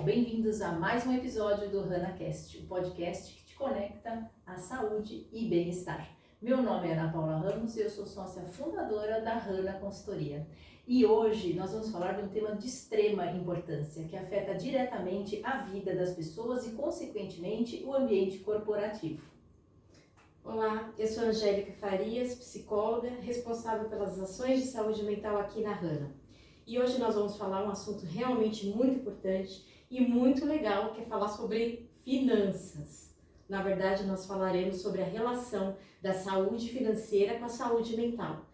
bem-vindos a mais um episódio do HanaCast, o podcast que te conecta à saúde e bem-estar. Meu nome é Ana Paula Ramos e eu sou sócia fundadora da Hana Consultoria. E hoje nós vamos falar de um tema de extrema importância, que afeta diretamente a vida das pessoas e, consequentemente, o ambiente corporativo. Olá, eu sou Angélica Farias, psicóloga, responsável pelas ações de saúde mental aqui na Hana. E hoje nós vamos falar um assunto realmente muito importante e muito legal, que é falar sobre finanças. Na verdade, nós falaremos sobre a relação da saúde financeira com a saúde mental.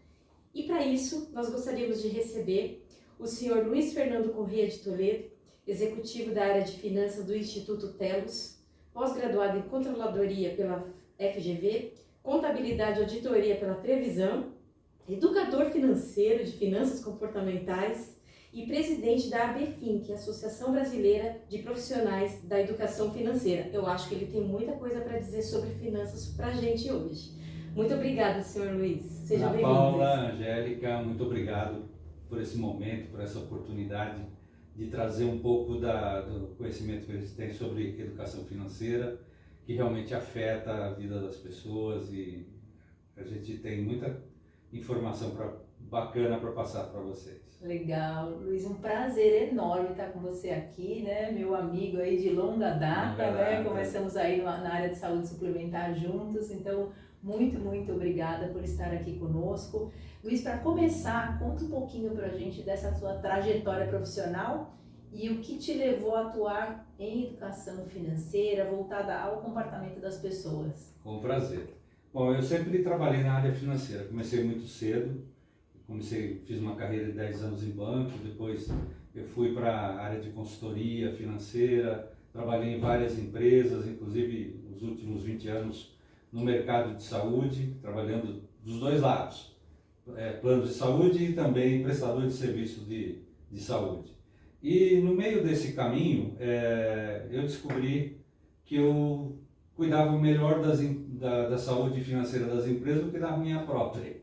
E para isso, nós gostaríamos de receber o senhor Luiz Fernando Corrêa de Toledo, executivo da área de finanças do Instituto Telos, pós-graduado em controladoria pela FGV, contabilidade e auditoria pela Trevisan, educador financeiro de finanças comportamentais e presidente da ABFIN, que é a Associação Brasileira de Profissionais da Educação Financeira. Eu acho que ele tem muita coisa para dizer sobre finanças para a gente hoje. Muito obrigada, senhor Luiz. Seja bem-vindo. Paula, Angélica, muito obrigado por esse momento, por essa oportunidade de trazer um pouco do conhecimento que a gente tem sobre educação financeira, que realmente afeta a vida das pessoas, e a gente tem muita informação bacana para passar para vocês. Legal, Luiz, um prazer enorme estar com você aqui, né? Meu amigo aí de longa data, né? Começamos aí na área de saúde suplementar juntos, então muito obrigada por estar aqui conosco. Luiz, para começar, conta um pouquinho para a gente dessa sua trajetória profissional e o que te levou a atuar em educação financeira voltada ao comportamento das pessoas. Com prazer. Bom, eu sempre trabalhei na área financeira, comecei muito cedo, fiz uma carreira de 10 anos em banco, depois eu fui para a área de consultoria financeira, trabalhei em várias empresas, inclusive os últimos 20 anos no mercado de saúde, trabalhando dos dois lados, planos de saúde e também prestador de serviço de saúde. E no meio desse caminho, eu descobri que eu cuidava melhor da saúde financeira das empresas do que da minha própria.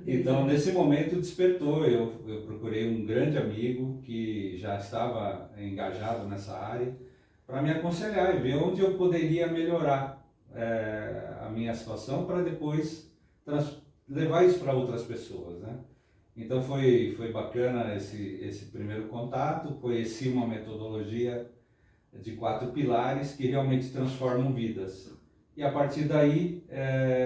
Então, nesse momento despertou, eu procurei um grande amigo que já estava engajado nessa área para me aconselhar e ver onde eu poderia melhorar a minha situação para depois levar isso para outras pessoas, né? Então foi bacana esse primeiro contato, conheci uma metodologia de 4 pilares que realmente transformam vidas. E a partir daí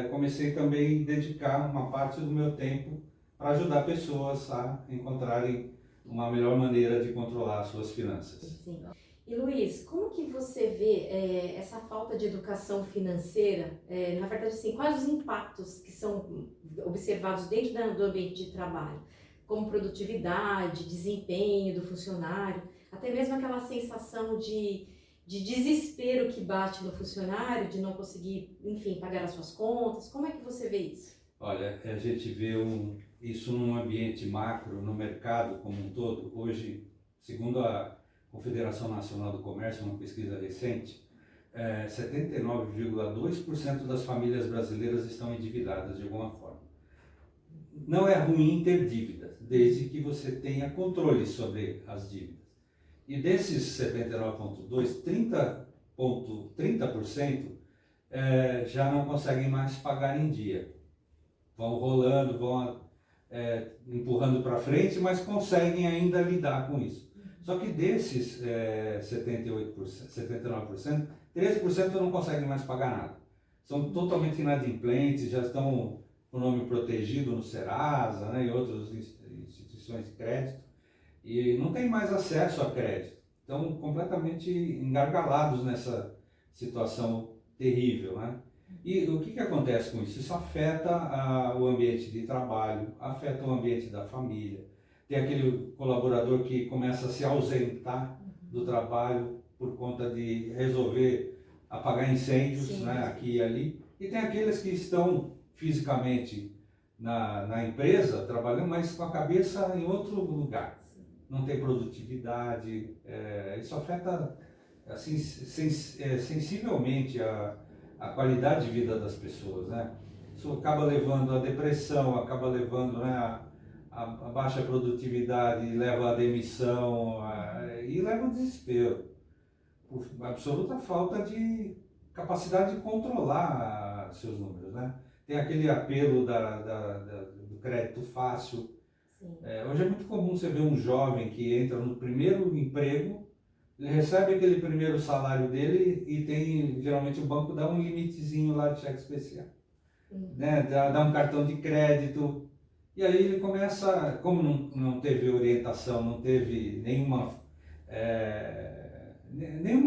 comecei também a dedicar uma parte do meu tempo para ajudar pessoas a encontrarem uma melhor maneira de controlar as suas finanças. Sim. E Luiz, como que você vê essa falta de educação financeira, na verdade, assim, quais os impactos que são observados dentro do ambiente de trabalho, como produtividade, desempenho do funcionário, até mesmo aquela sensação de desespero que bate no funcionário, de não conseguir, enfim, pagar as suas contas? Como é que você vê isso? Olha, a gente vê isso num ambiente macro, no mercado como um todo. Hoje, segundo a Confederação Nacional do Comércio, uma pesquisa recente, 79,2% das famílias brasileiras estão endividadas de alguma forma. Não é ruim ter dívidas, desde que você tenha controle sobre as dívidas. E desses 79,2%, 30% já não conseguem mais pagar em dia. Vão rolando, vão empurrando para frente, mas conseguem ainda lidar com isso. Só que desses 79%, 13% não conseguem mais pagar nada. São totalmente inadimplentes, já estão com o nome protegido no Serasa, né, e outras instituições de crédito, e não tem mais acesso a crédito. Estão completamente engargalados nessa situação terrível, né? E o que acontece com isso? Isso afeta o ambiente de trabalho, afeta o ambiente da família. Tem aquele colaborador que começa a se ausentar do trabalho por conta de resolver apagar incêndios, né, aqui e ali. E tem aqueles que estão fisicamente na empresa trabalhando, mas com a cabeça em outro lugar. Não tem produtividade, isso afeta assim, sensivelmente a qualidade de vida das pessoas, né? Isso acaba levando à depressão, acaba levando, né, a baixa produtividade, leva à demissão e leva ao desespero. por absoluta falta de capacidade de controlar seus números, né? Tem aquele apelo do crédito fácil. Hoje é muito comum você ver um jovem que entra no primeiro emprego, ele recebe aquele primeiro salário dele e tem, geralmente o banco dá um limitezinho lá de cheque especial, né? Dá um cartão de crédito, e aí ele começa, como não teve orientação, não teve nenhuma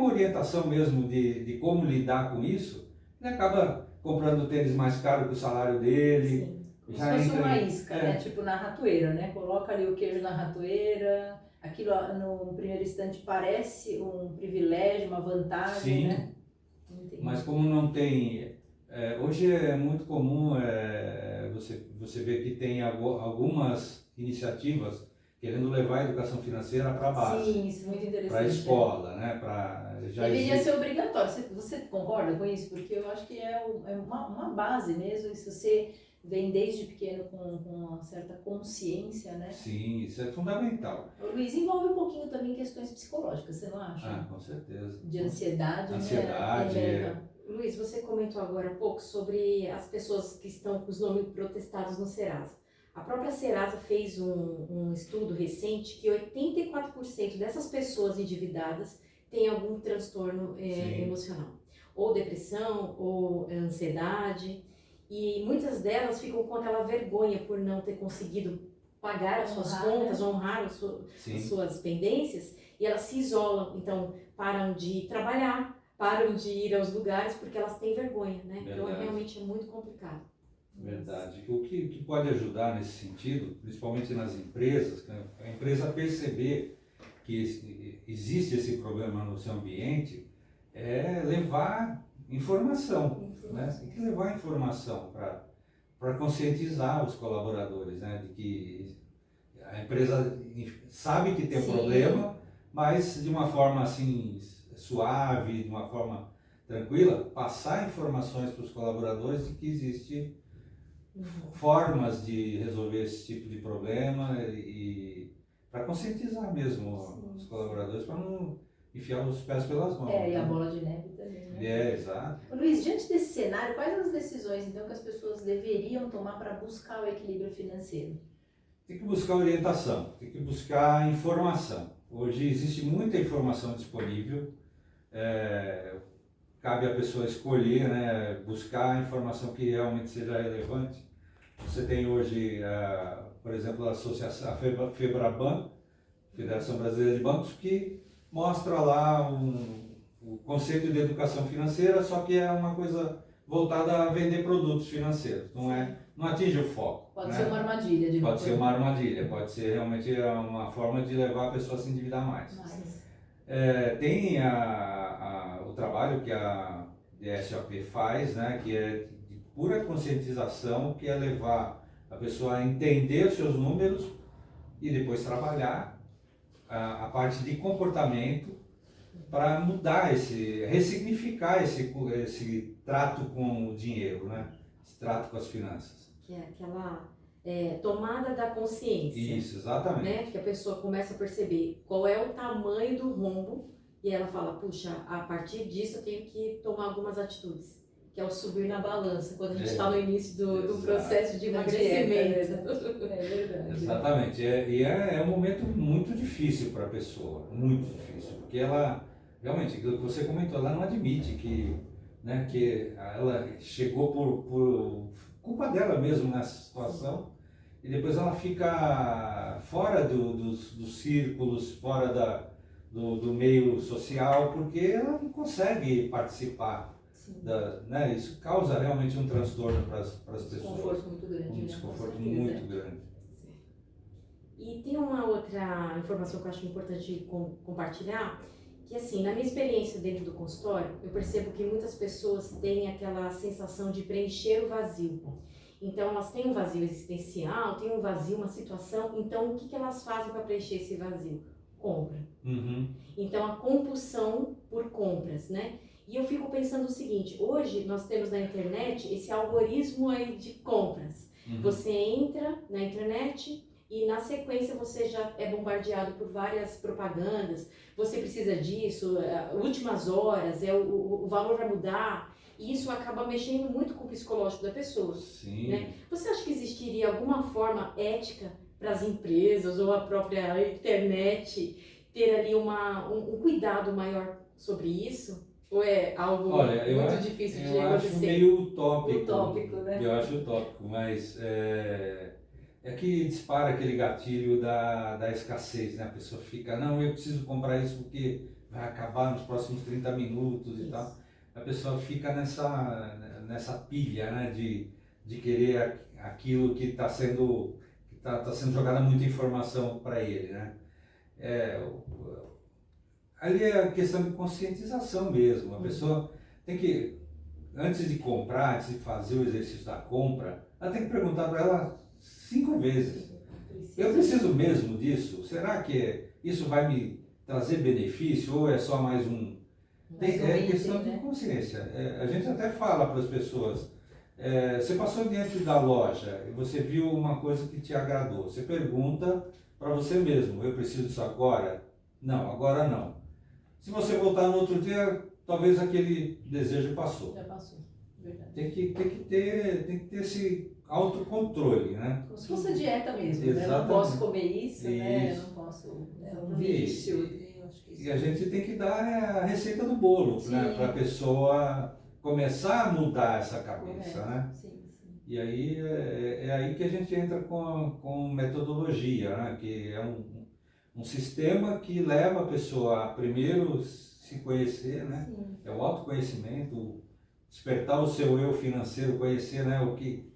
orientação mesmo de como lidar com isso, ele acaba comprando tênis mais caro que o salário dele. Sim. Como se fosse uma isca, né? Tipo na ratoeira, né? Coloca ali o queijo na ratoeira, aquilo no primeiro instante parece um privilégio, uma vantagem, sim, né? Entendi. Mas como não tem... hoje é muito comum você ver que tem algumas iniciativas querendo levar a educação financeira para a base. Sim, isso é muito interessante. Para a escola, né? Deveria ser obrigatório. Você concorda com isso? Porque eu acho que é uma base mesmo, se você vem desde pequeno com uma certa consciência, né? Sim, isso é fundamental. O Luiz, envolve um pouquinho também questões psicológicas, você não acha? Ah, com certeza. De ansiedade, Ansiedade, né? Luiz, você comentou agora há pouco sobre as pessoas que estão com os nomes protestados no Serasa. A própria Serasa fez um estudo recente que 84% dessas pessoas endividadas têm algum transtorno emocional. Ou depressão, ou ansiedade. E muitas delas ficam com aquela vergonha por não ter conseguido pagar as suas contas, honrar as suas pendências, e elas se isolam, então param de trabalhar, param de ir aos lugares porque elas têm vergonha, né? Verdade. Então realmente é muito complicado. Verdade. O que pode ajudar nesse sentido, principalmente nas empresas, né? A empresa perceber que existe esse problema no seu ambiente, é levar informação. Né? Tem que levar informação para conscientizar os colaboradores, né? De que a empresa sabe que tem um problema, mas de uma forma assim suave, de uma forma tranquila, passar informações para os colaboradores de que existem formas de resolver esse tipo de problema e para conscientizar mesmo os colaboradores para não enfiar os pés pelas mãos. E a bola de neve também, né? Exato. Luiz, diante desse cenário, quais as decisões então que as pessoas deveriam tomar para buscar o equilíbrio financeiro? Tem que buscar orientação, tem que buscar informação. Hoje existe muita informação disponível, cabe à pessoa escolher, né, buscar a informação que realmente seja relevante. Você tem hoje, por exemplo, a associação, a FEBRABAN, Federação Brasileira de Bancos, que mostra lá o conceito de educação financeira, só que é uma coisa voltada a vender produtos financeiros, não atinge o foco. Pode ser uma armadilha. Pode ser uma armadilha, pode ser realmente uma forma de levar a pessoa a se endividar mais. Tem o trabalho que a DSOP faz, né, que é de pura conscientização, que é levar a pessoa a entender os seus números e depois trabalhar a parte de comportamento para mudar ressignificar esse trato com o dinheiro, né? Esse trato com as finanças. Que é aquela tomada da consciência. Isso, exatamente. Né? Que a pessoa começa a perceber qual é o tamanho do rombo e ela fala, puxa, a partir disso eu tenho que tomar algumas atitudes. Que é o subir na balança, quando a gente está no início do processo de emagrecimento. É verdade. Exatamente. E é um momento muito difícil para a pessoa, muito difícil, porque ela, realmente, aquilo que você comentou, ela não admite que ela chegou por culpa dela mesmo nessa situação, e depois ela fica fora dos círculos, fora do meio social, porque ela não consegue participar. Né? Isso causa realmente um transtorno para as pessoas. Desconforto muito grande. Um desconforto muito grande. E tem uma outra informação que eu acho importante compartilhar, que assim, na minha experiência dentro do consultório, eu percebo que muitas pessoas têm aquela sensação de preencher o vazio. Então elas têm um vazio existencial, têm um vazio, uma situação, então o que elas fazem para preencher esse vazio? Compra. Então a compulsão por compras, né? E eu fico pensando o seguinte, hoje nós temos na internet esse algoritmo aí de compras. Você entra na internet, e na sequência você já é bombardeado por várias propagandas, você precisa disso, últimas horas, o valor vai mudar, e isso acaba mexendo muito com o psicológico da pessoa. Sim. Né? Você acha que existiria alguma forma ética para as empresas ou a própria internet ter ali um cuidado maior sobre isso? Ou é algo muito difícil de acontecer? Eu acho meio utópico. Utópico, né? Eu acho utópico, mas é que dispara aquele gatilho da escassez, né? A pessoa fica, não, eu preciso comprar isso porque vai acabar nos próximos 30 minutos e tal. A pessoa fica nessa pilha, né? De querer aquilo que está sendo jogada muita informação para ele, né? Ali é a questão de conscientização mesmo. A pessoa tem que, antes de comprar, antes de fazer o exercício da compra, ela tem que perguntar para ela 5 vezes. Eu preciso mesmo disso? Será que isso vai me trazer benefício ou é só mais um... É questão de consciência. A gente até fala para as pessoas, você passou diante da loja e você viu uma coisa que te agradou. Você pergunta para você mesmo, eu preciso disso agora? Não, agora não. Se você voltar no outro dia, talvez aquele desejo passou. Já passou, verdade. Tem que ter esse autocontrole, né? Como se fosse dieta mesmo, Exatamente. né? Não posso comer isso, né? Isso. Não posso, um vício. E a gente tem que dar a receita do bolo, né? Para a pessoa começar a mudar essa cabeça, né? Sim. E aí é aí que a gente entra com metodologia, né? Que é um sistema que leva a pessoa a primeiro se conhecer, né? Sim. É o autoconhecimento, despertar o seu eu financeiro, conhecer, né? O que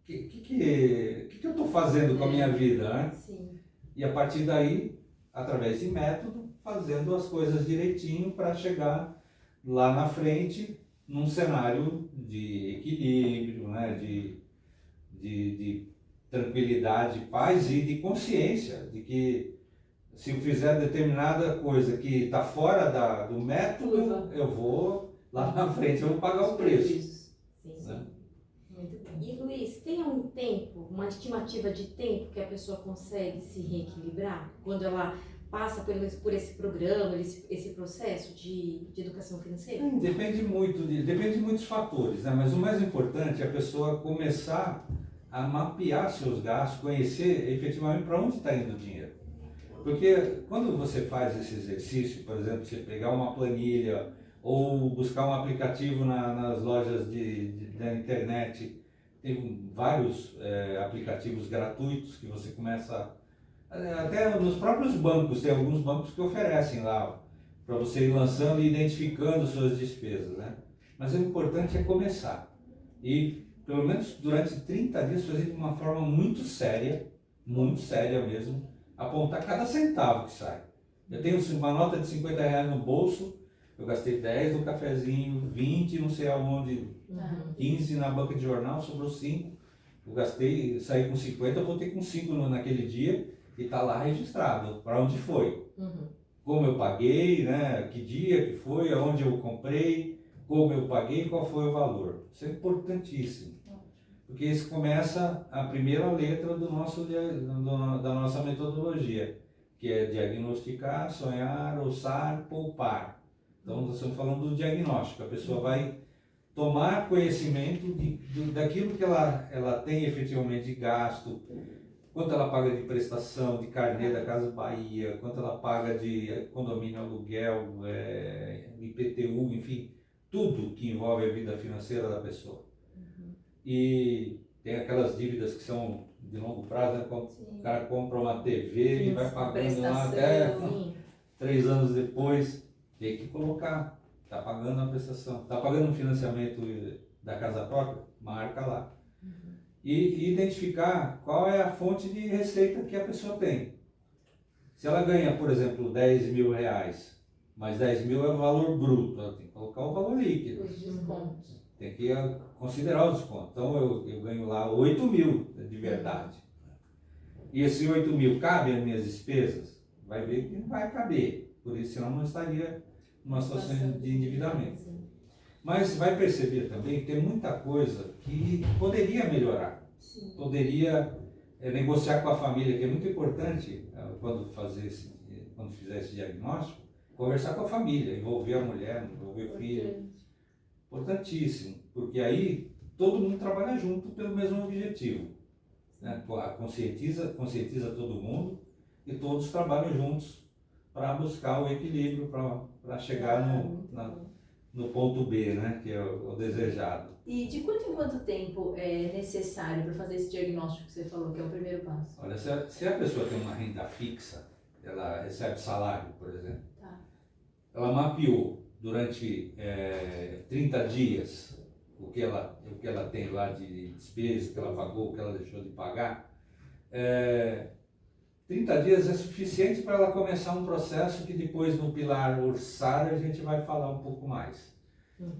eu estou fazendo com a minha vida, né? Sim. E a partir daí, através de método, fazendo as coisas direitinho para chegar lá na frente num cenário de equilíbrio, né? de tranquilidade, paz e de consciência de que se eu fizer determinada coisa que está fora do método, eu vou lá na frente, eu vou pagar o preço. Sim. Né? Muito bem. E Luiz, tem um tempo, uma estimativa de tempo que a pessoa consegue se reequilibrar quando ela passa por esse programa, esse processo de educação financeira? Depende de muitos fatores, né? Mas o mais importante é a pessoa começar a mapear seus gastos, conhecer efetivamente para onde está indo o dinheiro. Porque quando você faz esse exercício, por exemplo, você pegar uma planilha ou buscar um aplicativo nas lojas da internet, tem vários aplicativos gratuitos que você começa, até nos próprios bancos, tem alguns bancos que oferecem lá, para você ir lançando e identificando suas despesas, né? Mas o importante é começar e, pelo menos durante 30 dias, fazer de uma forma muito séria mesmo, apontar cada centavo que sai. Eu tenho uma nota de 50 reais no bolso, eu gastei 10 no cafezinho, 20 não sei aonde, 15 na banca de jornal, sobrou 5. Eu saí com 50, eu voltei com 5 naquele dia e está lá registrado para onde foi. Como eu paguei, né, que dia que foi, aonde eu comprei, como eu paguei, qual foi o valor. Isso é importantíssimo. Porque isso começa a primeira letra da nossa metodologia, que é diagnosticar, sonhar, ousar, poupar. Então, nós estamos falando do diagnóstico. A pessoa vai tomar conhecimento daquilo que ela tem efetivamente de gasto, quanto ela paga de prestação, de carnê da Casa Bahia, quanto ela paga de condomínio, aluguel, IPTU, enfim, tudo que envolve a vida financeira da pessoa. E tem aquelas dívidas que são de longo prazo, né? O cara compra uma TV e vai pagando lá até 3 anos depois, tem que colocar, está pagando a prestação, está pagando um financiamento da casa própria, marca lá. E identificar qual é a fonte de receita que a pessoa tem. Se ela ganha, por exemplo, 10 mil reais, mas 10 mil é o valor bruto, ela tem que colocar o valor líquido. Os descontos. Tem que considerar o desconto. Então eu ganho lá 8 mil de verdade. E esse 8 mil cabe às minhas despesas? Vai ver que não vai caber. Por isso, senão não estaria numa situação de endividamento. Mas vai perceber também que tem muita coisa que poderia melhorar. Poderia negociar com a família, que é muito importante quando fizer esse diagnóstico, conversar com a família, envolver a mulher, envolver o filho. Importantíssimo, porque aí todo mundo trabalha junto pelo mesmo objetivo. Né? Conscientiza todo mundo e todos trabalham juntos para buscar o equilíbrio, para chegar no ponto B, né? Que é o desejado. E de quanto em quanto tempo é necessário para fazer esse diagnóstico que você falou, que é o primeiro passo? Olha, se a pessoa tem uma renda fixa, ela recebe salário, por exemplo, ela mapeou durante 30 dias o que ela tem lá de despesa, o que ela pagou, o que ela deixou de pagar, 30 dias é suficiente para ela começar um processo que depois no pilar orçário a gente vai falar um pouco mais.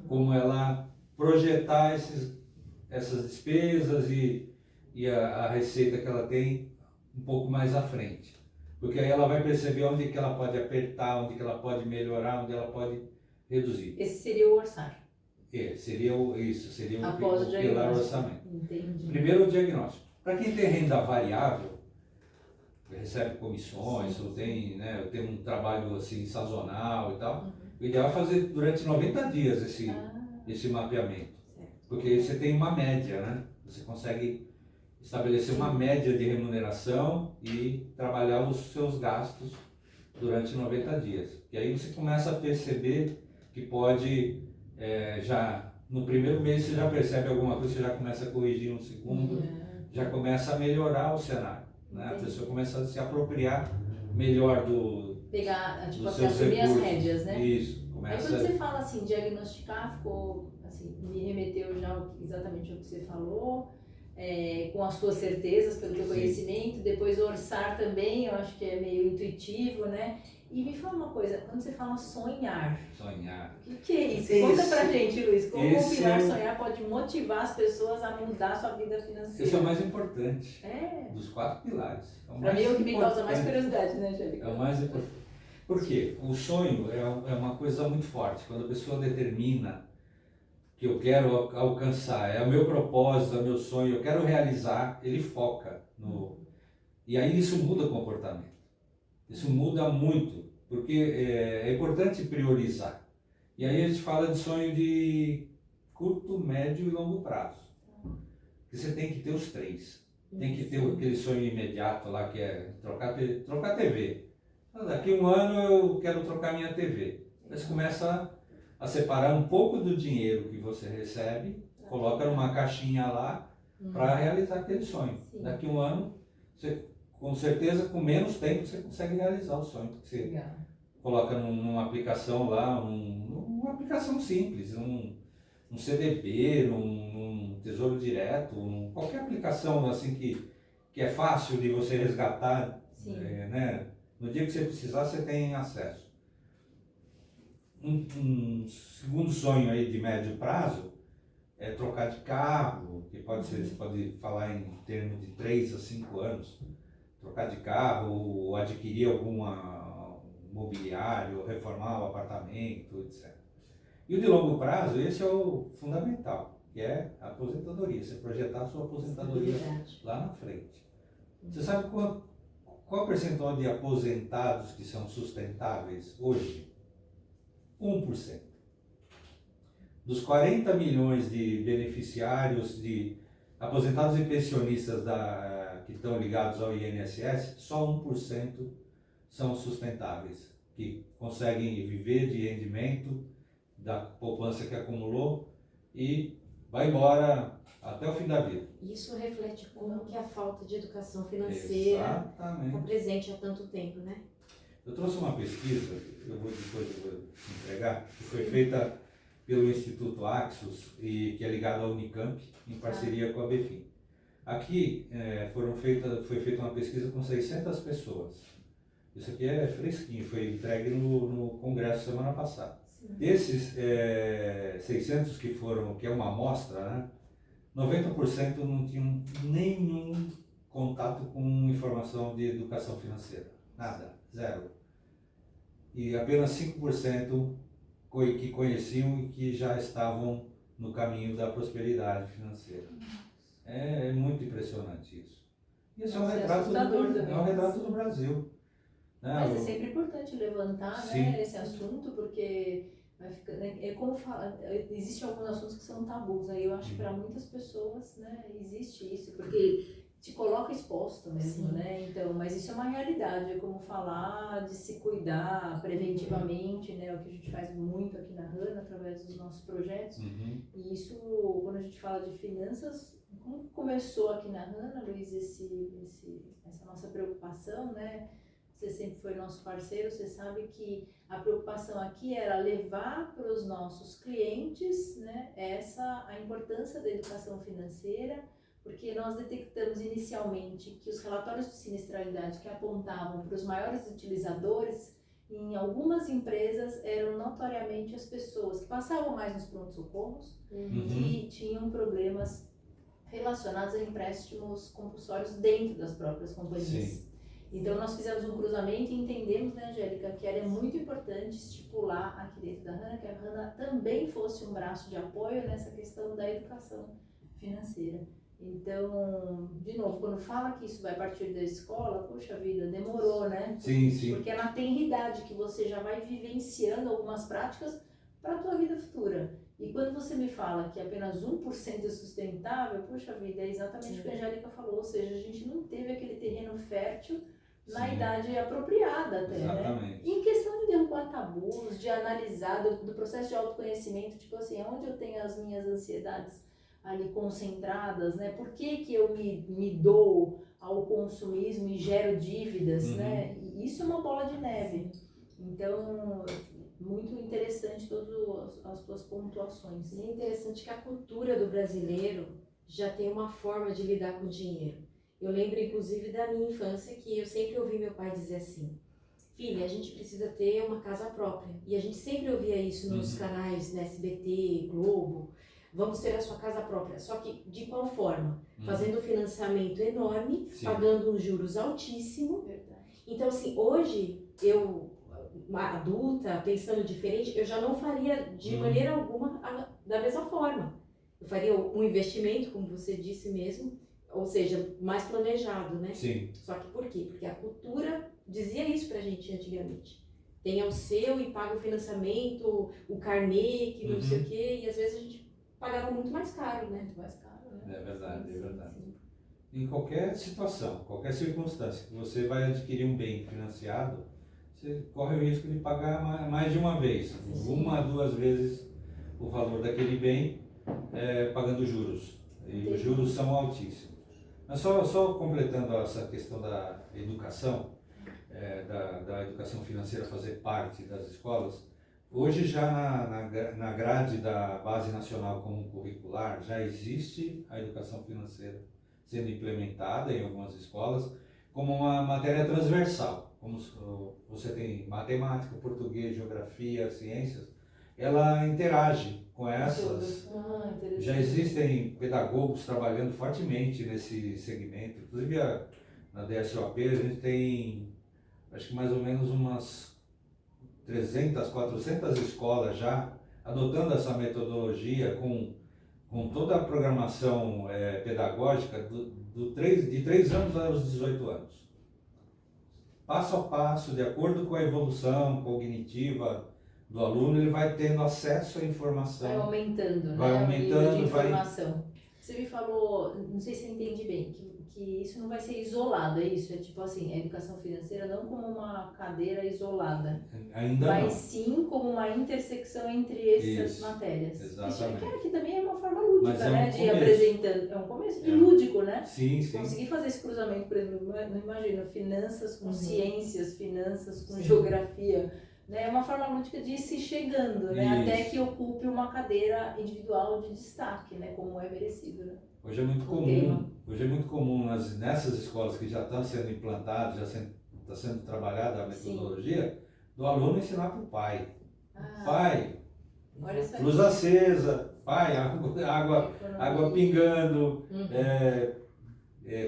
Como ela projetar essas despesas e a receita que ela tem um pouco mais à frente. Porque aí ela vai perceber onde que ela pode apertar, onde que ela pode melhorar, onde ela pode reduzir. Esse seria o orçar. Seria o Após o pilar orçamento. Entendi. Primeiro o diagnóstico. Para quem tem renda variável, recebe comissões, ou tem um trabalho assim sazonal e tal, o ideal é fazer durante 90 dias esse mapeamento. Porque você tem uma média, né? Você consegue estabelecer uma média de remuneração e trabalhar os seus gastos durante 90 dias. E aí você começa a perceber que pode, já no primeiro mês você já percebe alguma coisa, você já começa a corrigir no segundo, já começa a melhorar o cenário. Né? A pessoa começa a se apropriar melhor pegar, tipo, dos assim, seus assumir as recursos. rédeas, né? Isso. Aí quando você fala assim, diagnosticar, ficou assim, me remeteu já exatamente ao que você falou, com as suas certezas, pelo teu conhecimento, depois orçar também, eu acho que é meio intuitivo, né? E me fala uma coisa, quando você fala sonhar, o que é isso? Conta pra gente, Luiz, como o pilar sonhar pode motivar as pessoas a mudar a sua vida financeira? Esse é o mais importante dos 4 pilares. Para mim é o que me causa mais curiosidade, né, Angélica? É o mais importante. Por quê? O sonho é uma coisa muito forte. Quando a pessoa determina que eu quero alcançar, é o meu propósito, é o meu sonho, eu quero realizar, ele foca no... E aí isso muda o comportamento. Isso muda muito, porque é importante priorizar. E aí a gente fala de sonho de curto, médio e longo prazo. Porque você tem que ter os 3. Tem que ter aquele sonho imediato lá, que é trocar TV. Daqui um ano eu quero trocar minha TV. Aí você começa a separar um pouco do dinheiro que você recebe, coloca numa caixinha lá para realizar aquele sonho. Daqui um ano, você, com certeza, com menos tempo, você consegue realizar o sonho. Você coloca numa aplicação lá, uma aplicação simples, um CDB, num Tesouro Direto, qualquer aplicação assim que é fácil de você resgatar, né? No dia que você precisar, você tem acesso. Um segundo sonho aí de médio prazo é trocar de carro, que pode ser, você pode falar em termos de 3 a 5 anos. Trocar de carro, ou adquirir algum mobiliário, reformar o apartamento, etc. E o de longo prazo, esse é o fundamental, que é a aposentadoria. Você projetar a sua aposentadoria lá na frente. Você sabe qual o percentual de aposentados que são sustentáveis hoje? 1%. Dos 40 milhões de beneficiários, de aposentados e pensionistas que estão ligados ao INSS, só 1% são sustentáveis, que conseguem viver de rendimento da poupança que acumulou e vai embora até o fim da vida. Isso reflete como que a falta de educação financeira está presente há tanto tempo, né? Eu trouxe uma pesquisa, depois eu vou entregar, que foi feita pelo Instituto Axos, que é ligado à Unicamp, em parceria com a BFIM. Aqui foi feita uma pesquisa com 600 pessoas. Isso aqui é fresquinho, foi entregue no Congresso semana passada. Desses 600 que é uma amostra, né, 90% não tinham nenhum contato com informação de educação financeira. Nada, zero. E apenas 5% que conheciam e que já estavam no caminho da prosperidade financeira. É muito impressionante isso. Isso Nossa, é um é retrato assustador do, também. é um retrato do Brasil. Né? Mas é sempre importante levantar, Sim. né, esse assunto, porque vai ficando, é como fala, existem alguns assuntos que são tabus, aí eu acho que para muitas pessoas, né, existe isso, porque te coloca exposto mesmo, Sim. né, então, mas isso é uma realidade, é como falar de se cuidar preventivamente, né, o que a gente faz muito aqui na RANA, através dos nossos projetos, Uhum. e isso, quando a gente fala de finanças, como começou aqui na RANA, Luiz, essa nossa preocupação, né, você sempre foi nosso parceiro, você sabe que a preocupação aqui era levar para os nossos clientes, né, a importância da educação financeira, porque nós detectamos inicialmente que os relatórios de sinistralidade que apontavam para os maiores utilizadores, em algumas empresas, eram notoriamente as pessoas que passavam mais nos pronto-socorros, que tinham problemas relacionados a empréstimos compulsórios dentro das próprias companhias. Sim. Então, nós fizemos um cruzamento e entendemos, né, Angélica, que era muito importante estipular aqui dentro da RANA que a RANA também fosse um braço de apoio nessa questão da educação financeira. Então, de novo, quando fala que isso vai partir da escola, poxa vida, demorou, né? Sim, sim. Porque é na tenridade que você já vai vivenciando algumas práticas para a tua vida futura. E quando você me fala que apenas 1% é sustentável, poxa vida, é exatamente o que a Angélica falou, ou seja, a gente não teve aquele terreno fértil na Sim. idade apropriada até, Exatamente. né? E em questão de derrubar tabus, de analisar, do processo de autoconhecimento, tipo assim, onde eu tenho as minhas ansiedades ali concentradas, né? Por que eu me dou ao consumismo e gero dívidas, né? E isso é uma bola de neve. Então, muito interessante todas as tuas pontuações. E é interessante que a cultura do brasileiro já tem uma forma de lidar com o dinheiro. Eu lembro, inclusive, da minha infância, que eu sempre ouvi meu pai dizer assim: filha, a gente precisa ter uma casa própria. E a gente sempre ouvia isso nos canais, na SBT, Globo. Vamos ter a sua casa própria. Só que de qual forma? Fazendo um financiamento enorme, Sim. pagando um juros altíssimo. Verdade. Então, assim, hoje, eu, uma adulta, pensando diferente, eu já não faria de maneira alguma da mesma forma. Eu faria um investimento, como você disse mesmo, ou seja, mais planejado, né? Sim. Só que por quê? Porque a cultura dizia isso pra gente antigamente. Tenha o seu e paga o financiamento, o carnê, que não sei o quê, e às vezes a gente pagava muito mais caro, né? Muito mais caro, né? É verdade, Sim, é verdade. sim. Em qualquer situação, qualquer circunstância que você vai adquirir um bem financiado, você corre o risco de pagar mais de uma vez, uma, duas vezes o valor daquele bem, pagando juros. E os juros são altíssimos. Mas só completando essa questão da educação, da educação financeira fazer parte das escolas, hoje já na grade da Base Nacional Comum Curricular já existe a educação financeira sendo implementada em algumas escolas como uma matéria transversal. Como você tem matemática, português, geografia, ciências, ela interage com essas. Já existem pedagogos trabalhando fortemente nesse segmento. Inclusive na DSOP a gente tem, acho que mais ou menos umas 300, 400 escolas já adotando essa metodologia com toda a programação pedagógica de 3 anos aos 18 anos. Passo a passo, de acordo com a evolução cognitiva do aluno, ele vai tendo acesso à informação. Vai aumentando, vai né? aumentando, O nível de informação. Você me falou, não sei se eu entendi bem, que isso não vai ser isolado, é isso? É tipo assim, a educação financeira não como uma cadeira isolada. Ainda Mas não. sim como uma intersecção entre essas matérias. Exatamente. Isso aqui também é uma forma lúdica, Mas é um né? De começo. apresentando. É um começo. E lúdico, né? Sim, sim. Conseguir fazer esse cruzamento, por exemplo, não imagino, finanças com ciências, finanças com Sim. geografia. Né? É uma forma lúdica de ir se chegando, né? Isso. Até que ocupe uma cadeira individual de destaque, né? Como é merecido, né? Hoje é muito comum nessas escolas que já estão sendo implantadas, já está sendo trabalhada a metodologia, do aluno ensinar para o pai. Pai, olha isso aí. luz acesa, pai, água pingando,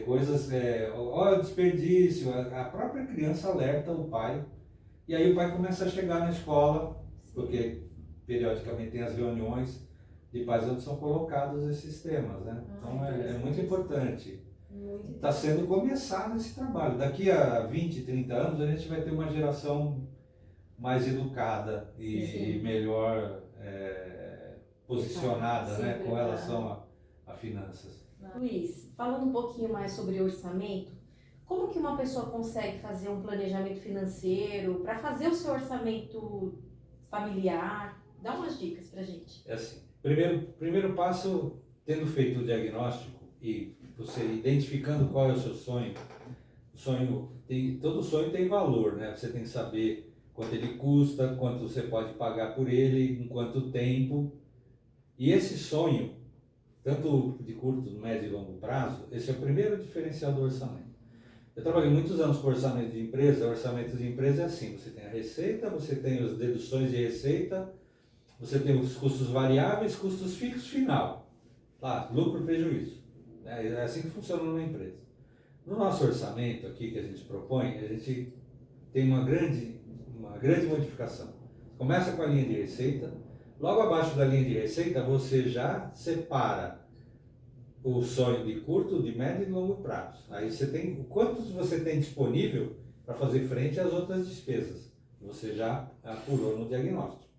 coisas, olha o desperdício, a própria criança alerta o pai, e aí o pai começa a chegar na escola, porque periodicamente tem as reuniões de pais onde são colocados esses temas, né? Então é muito importante Muito Está sendo começado esse trabalho. Daqui a 20, 30 anos a gente vai ter uma geração mais educada e melhor posicionada, Sim, né, com preparada. relação a finanças. Luiz, falando um pouquinho mais sobre orçamento, como que uma pessoa consegue fazer um planejamento financeiro para fazer o seu orçamento familiar? Dá umas dicas pra gente. É assim, primeiro passo, tendo feito o diagnóstico e você identificando qual é o seu sonho, todo sonho tem valor, né? Você tem que saber quanto ele custa, quanto você pode pagar por ele, em quanto tempo. E esse sonho, tanto de curto, médio e longo prazo, esse é o primeiro diferencial do orçamento. Eu trabalhei muitos anos com orçamento de empresa. O orçamento de empresa é assim: você tem a receita, você tem as deduções de receita, você tem os custos variáveis, custos fixos final. Lá, lucro e prejuízo. É assim que funciona numa empresa. No nosso orçamento aqui que a gente propõe, a gente tem uma grande modificação. Começa com a linha de receita, logo abaixo da linha de receita você já separa o sonho de curto, de médio e de longo prazo. Aí você tem quantos você tem disponível para fazer frente às outras despesas. Você já apurou no diagnóstico.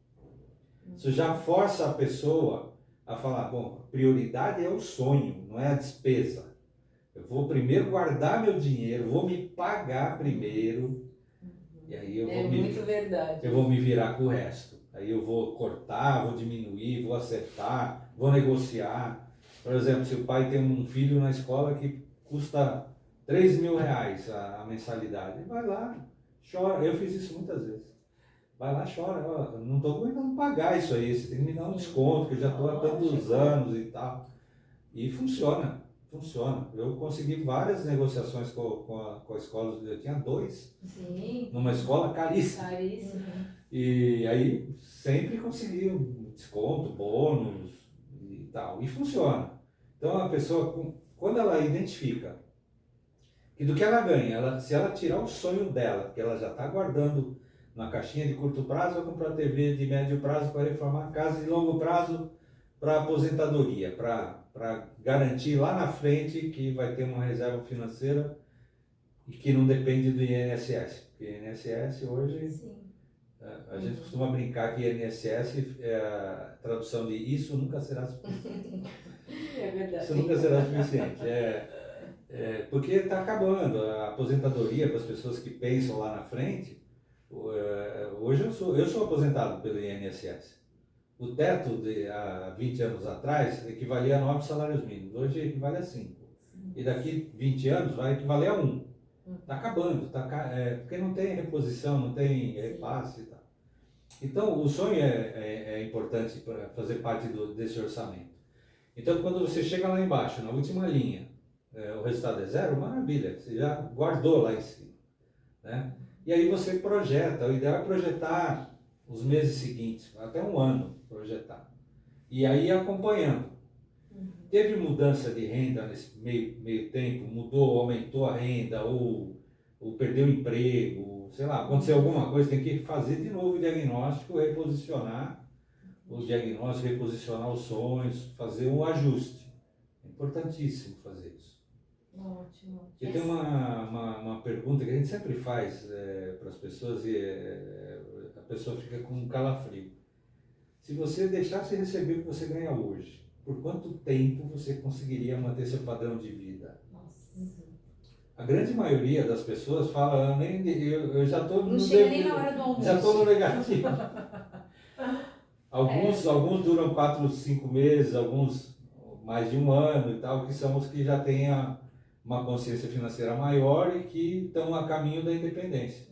Isso já força a pessoa a falar, bom, a prioridade é o sonho, não é a despesa. Eu vou primeiro guardar meu dinheiro, vou me pagar primeiro, e aí eu vou me virar com o resto. Aí eu vou cortar, vou diminuir, vou acertar, vou negociar. Por exemplo, se o pai tem um filho na escola que custa R$3.000 a mensalidade, vai lá, chora. Eu fiz isso muitas vezes. Vai lá, chora, ó, não estou aguentando pagar isso aí, você tem que me dar um desconto, que eu já estou há tantos anos e tal. E funciona. Eu consegui várias negociações com a escola, eu tinha 2, numa escola caríssima. E aí sempre consegui um desconto, bônus e tal, e funciona. Então a pessoa, quando ela identifica que do que ela ganha, se ela tirar o sonho dela, que ela já está guardando na caixinha de curto prazo, vai comprar TV de médio prazo para reformar a casa, de longo prazo para aposentadoria, para garantir lá na frente que vai ter uma reserva financeira e que não depende do INSS. Porque INSS hoje, a gente costuma brincar que INSS é a tradução de isso nunca será suficiente. É verdade. Isso nunca será suficiente. Porque está acabando a aposentadoria para as pessoas que pensam lá na frente. Hoje eu sou aposentado pelo INSS. O teto há 20 anos atrás equivalia a 9 salários mínimos, hoje equivale a 5. E daqui 20 anos vai equivaler a 1. Está acabando, porque não tem reposição, não tem repasse e tal. Então o sonho é importante para fazer parte desse orçamento. Então quando você chega lá embaixo, na última linha, o resultado é 0, maravilha, você já guardou lá em cima, né? E aí você projeta, o ideal é projetar os meses seguintes, até um ano projetar. E aí acompanhando. Teve mudança de renda nesse meio tempo, mudou, aumentou a renda, ou perdeu o emprego, sei lá, aconteceu alguma coisa, tem que fazer de novo o diagnóstico, reposicionar o diagnóstico, reposicionar os sonhos, fazer um ajuste. É importantíssimo fazer isso. Ótimo. E tem uma pergunta que a gente sempre faz para as pessoas e a pessoa fica com um calafrio. Se você deixasse receber o que você ganha hoje, por quanto tempo você conseguiria manter seu padrão de vida? Nossa. A grande maioria das pessoas fala, eu já estou no Não chega nem na hora do almoço. já estou no negativo. Alguns duram 4, 5 meses, alguns mais de um ano e tal, que são os que já têm uma consciência financeira maior e que estão a caminho da independência.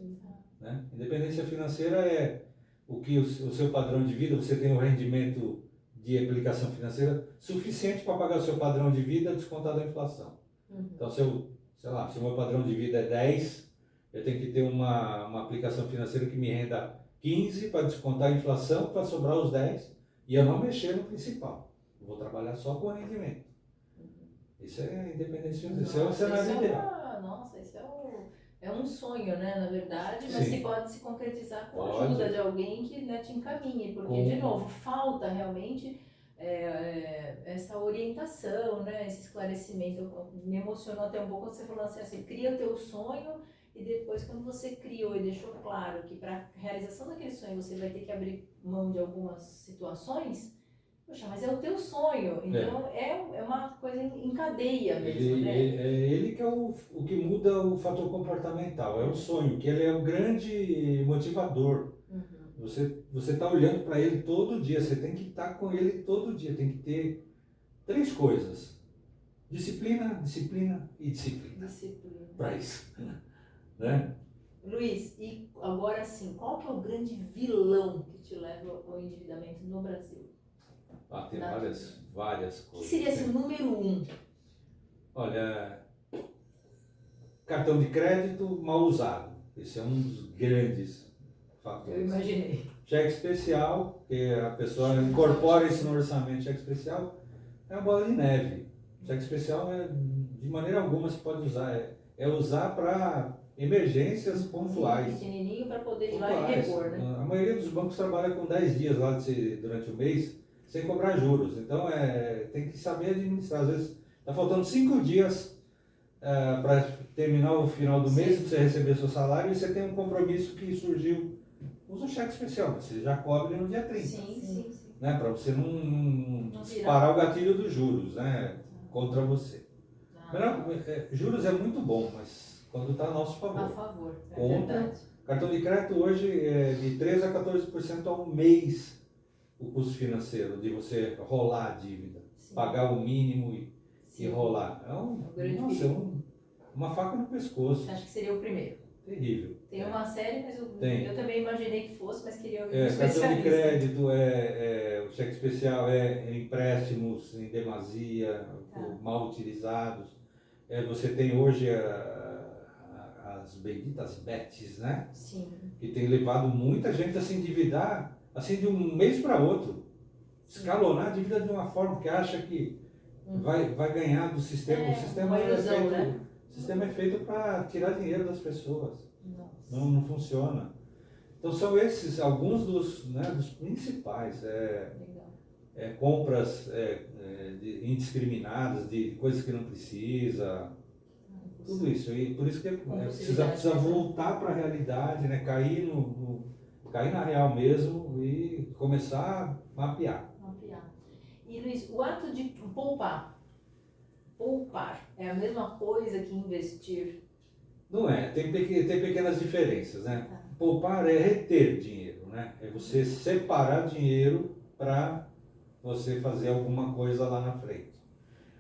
Né? Independência financeira é o que o seu padrão de vida, você tem um rendimento de aplicação financeira suficiente para pagar o seu padrão de vida descontado da inflação. Então, se o meu padrão de vida é 10, eu tenho que ter uma aplicação financeira que me renda 15 para descontar a inflação, para sobrar os 10 e eu não mexer no principal. Eu vou trabalhar só com o rendimento. Isso é independência financeira. Isso é o cenário ideal. Nossa, isso é um sonho, né, na verdade, mas Sim. que pode se concretizar com a Pode. ajuda de alguém que, né, te encaminhe, porque, de novo, falta realmente essa orientação, né, esse esclarecimento. Me emocionou até um pouco quando você falou assim, cria o teu sonho e depois quando você criou e deixou claro que para a realização daquele sonho você vai ter que abrir mão de algumas situações, poxa, mas é o teu sonho, então é uma coisa em cadeia mesmo, né? Ele que é o que muda o fator comportamental, é o sonho, que ele é o grande motivador. Você está olhando para ele todo dia, você tem que estar com ele todo dia, tem que ter 3 coisas: disciplina, disciplina e disciplina. Para isso, né? Luiz, e agora sim, qual que é o grande vilão que te leva ao endividamento no Brasil? Tem várias O que coisas. seria assim, o número 1? Olha, cartão de crédito mal usado, esse é um dos grandes fatores. Eu imaginei. Cheque especial, que a pessoa incorpora isso no orçamento. Cheque especial é uma bola de neve. Cheque especial, de maneira alguma, se pode usar. É usar para emergências pontuais. Pequenininho para poder ir lá e repor, né? A maioria dos bancos trabalha com 10 dias lá durante o mês, sem cobrar juros. Então, tem que saber administrar. Às vezes, está faltando 5 dias para terminar o final do mês, para você receber seu salário, e você tem um compromisso que surgiu. Usa o cheque especial, você já cobre no dia 30. Sim. Né, para você não disparar o gatilho dos juros, né, contra você. Juros é muito bom, mas quando está a nosso favor. A favor, verdade. Cartão de crédito hoje é de 13% a 14% ao mês o custo financeiro de você rolar a dívida. Pagar o mínimo e rolar. Uma faca no pescoço. Acho que seria o primeiro. Terrível. Tem uma série, mas eu também imaginei que fosse, mas queria ouvir um cartão de crédito, o cheque especial empréstimos em demasia, mal utilizados. Você tem hoje as benditas bets, né? Sim. Que tem levado muita gente a se endividar assim de um mês para outro. Escalonar a dívida de uma forma que acha que vai ganhar do sistema. O sistema ilusão, né? O sistema é feito para tirar dinheiro das pessoas. Não funciona. Então são esses alguns dos principais. Compras indiscriminadas de coisas que não precisa. Tudo isso. E por isso que precisa voltar para a realidade, né? Cair na real mesmo e começar a mapear. E Luiz, o ato de poupar é a mesma coisa que investir? Não é, tem pequenas diferenças, né? Poupar é reter dinheiro, né? É você separar dinheiro para você fazer alguma coisa lá na frente.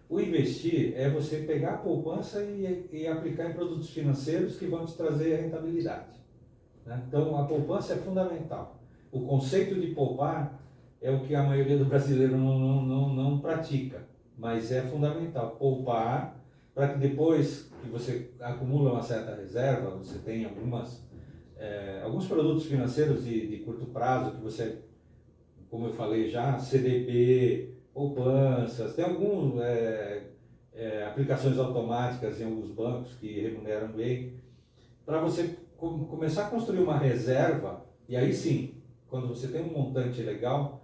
O investir é você pegar a poupança e aplicar em produtos financeiros que vão te trazer rentabilidade, né? Então a poupança é fundamental. O conceito de poupar é o que a maioria do brasileiro não pratica, mas é fundamental. Poupar para que depois que você acumula uma certa reserva, você tem alguns produtos financeiros de curto prazo que você, como eu falei já, CDB, poupanças, tem algumas aplicações automáticas em alguns bancos que remuneram bem, para você começar a construir uma reserva, e aí sim, quando você tem um montante legal,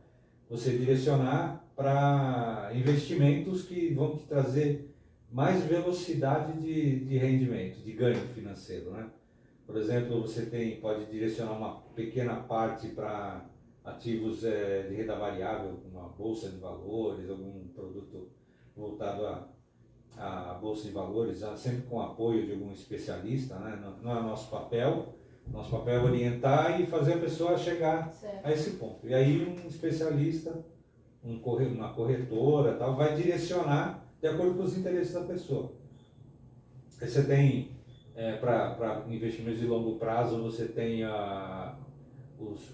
você direcionar para investimentos que vão te trazer mais velocidade de rendimento, de ganho financeiro, né? Por exemplo, você pode direcionar uma pequena parte para ativos de renda variável, uma bolsa de valores, algum produto voltado à bolsa de valores, sempre com apoio de algum especialista, né? Não é nosso papel. Nosso papel é orientar e fazer a pessoa chegar a esse ponto. E aí um especialista, uma corretora, tal, vai direcionar de acordo com os interesses da pessoa. Aí você tem, para investimentos de longo prazo, você tem os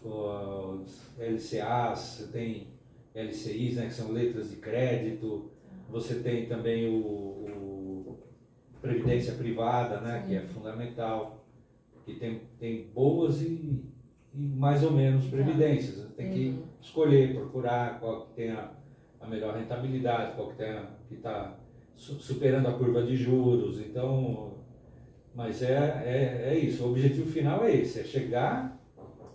LCAs, você tem LCIs, né, que são letras de crédito, você tem também o previdência privada, né, que é fundamental, que tem boas e mais ou menos previdências. Você tem que escolher, procurar qual que tem a melhor rentabilidade, qual que está superando a curva de juros. Então, mas é isso. O objetivo final é esse, é chegar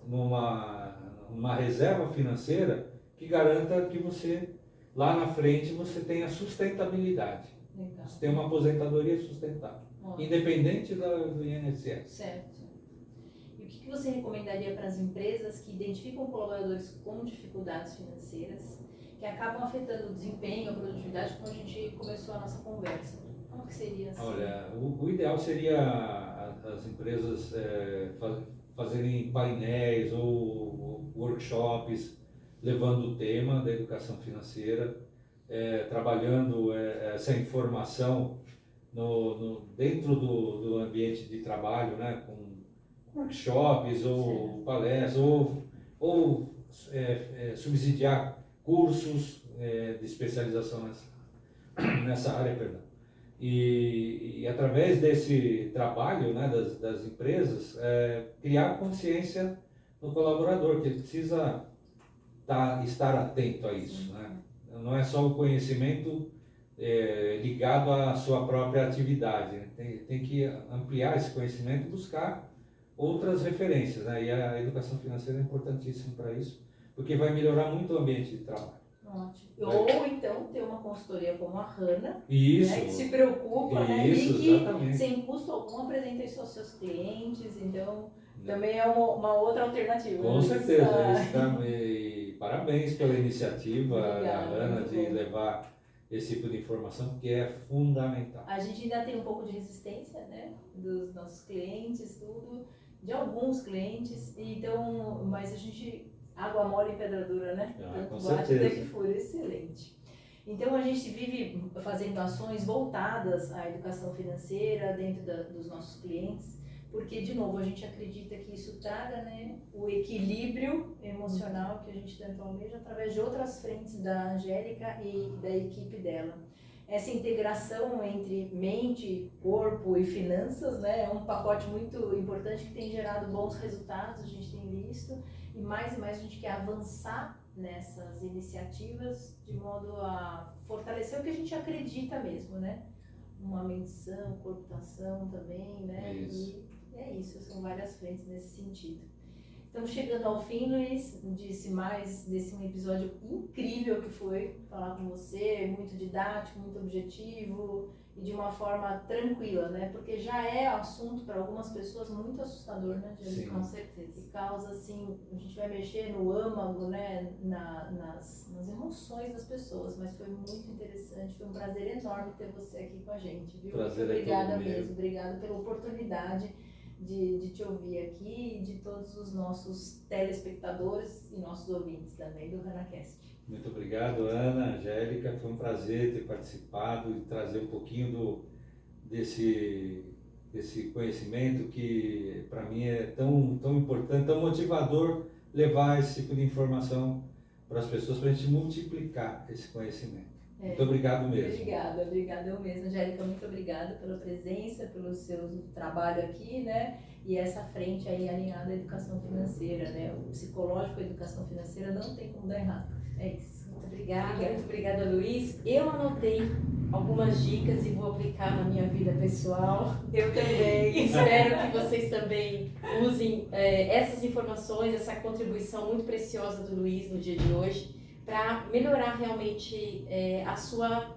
numa reserva financeira que garanta que você lá na frente você tenha sustentabilidade. Legal. Você tem uma aposentadoria sustentável, Ótimo. independente do INSS. Certo. E o que você recomendaria para as empresas que identificam colaboradores com dificuldades financeiras, que acabam afetando o desempenho, a produtividade, como a gente começou a nossa conversa? Como que seria assim? Olha, o ideal seria as empresas fazerem painéis ou workshops levando o tema da educação financeira, trabalhando essa informação dentro do ambiente de trabalho, né, com workshops ou palestras, ou subsidiar cursos de especialização nessa área, perdão. E através desse trabalho, né, das empresas, criar consciência no colaborador, que ele precisa estar atento a isso, né? Não é só o conhecimento ligado à sua própria atividade, né? Tem que ampliar esse conhecimento e buscar outras referências, né? E a educação financeira é importantíssima para isso, porque vai melhorar muito o ambiente de trabalho. Ótimo. Ou então ter uma consultoria como a Hana, Isso, né, que se preocupa, né, isso, e que exatamente. sem custo algum apresenta isso aos seus clientes, então também é uma outra alternativa. Com certeza, e parabéns pela iniciativa da Hana muito de bom. levar esse tipo de informação, porque é fundamental. A gente ainda tem um pouco de resistência, né, dos nossos clientes, tudo, de alguns clientes, então, mas a gente, água mole e pedra dura, né? Com Tanto bate certeza. até que fura, excelente. Então a gente vive fazendo ações voltadas à educação financeira dentro dos nossos clientes, porque, de novo, a gente acredita que isso traga, né, o equilíbrio emocional que a gente tanto almeja através de outras frentes da Angélica e da equipe dela. Essa integração entre mente, corpo e finanças, né, é um pacote muito importante que tem gerado bons resultados, a gente tem visto, e mais a gente quer avançar nessas iniciativas de modo a fortalecer o que a gente acredita mesmo, né? Uma menção, corporação também, né? Isso. E é isso, são várias frentes nesse sentido. Estamos chegando ao fim, Luiz, desse um episódio incrível que foi falar com você, muito didático, muito objetivo e de uma forma tranquila, né? Porque já é assunto para algumas pessoas muito assustador, né, Angélica? Sim. Com certeza. E causa, assim, a gente vai mexer no âmago, né, nas emoções das pessoas, mas foi muito interessante, foi um prazer enorme ter você aqui com a gente, viu? Prazer Obrigada é todo meu. mesmo, obrigada pela oportunidade de te ouvir aqui e de todos os nossos telespectadores e nossos ouvintes também do HanaCast. Muito obrigado, Ana, Angélica. Foi um prazer ter participado e trazer um pouquinho desse conhecimento que, para mim, é tão importante, tão motivador levar esse tipo de informação para as pessoas, para a gente multiplicar esse conhecimento. Muito obrigado mesmo. Obrigada eu mesma, Angélica, muito obrigada pela presença, pelo seu trabalho aqui, né? E essa frente aí alinhada à educação financeira, né? O psicológico e a educação financeira não tem como dar errado. É isso. Muito obrigada, Luiz. Eu anotei algumas dicas e vou aplicar na minha vida pessoal. Eu também. Espero que vocês também usem essas informações, essa contribuição muito preciosa do Luiz no dia de hoje, para melhorar realmente a sua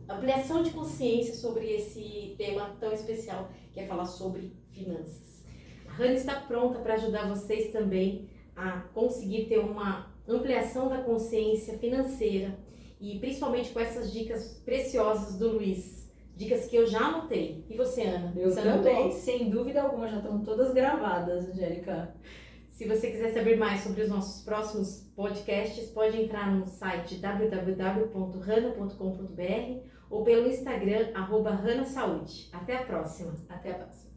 ampliação de consciência sobre esse tema tão especial, que é falar sobre finanças. A Hana está pronta para ajudar vocês também a conseguir ter uma ampliação da consciência financeira e principalmente com essas dicas preciosas do Luiz, dicas que eu já anotei. E você, Ana? Eu Você também, anotou? sem dúvida alguma, já estão todas gravadas, Angélica. Se você quiser saber mais sobre os nossos próximos podcasts, pode entrar no site www.hana.com.br ou pelo Instagram @hanasaúde. Até a próxima! Até a próxima.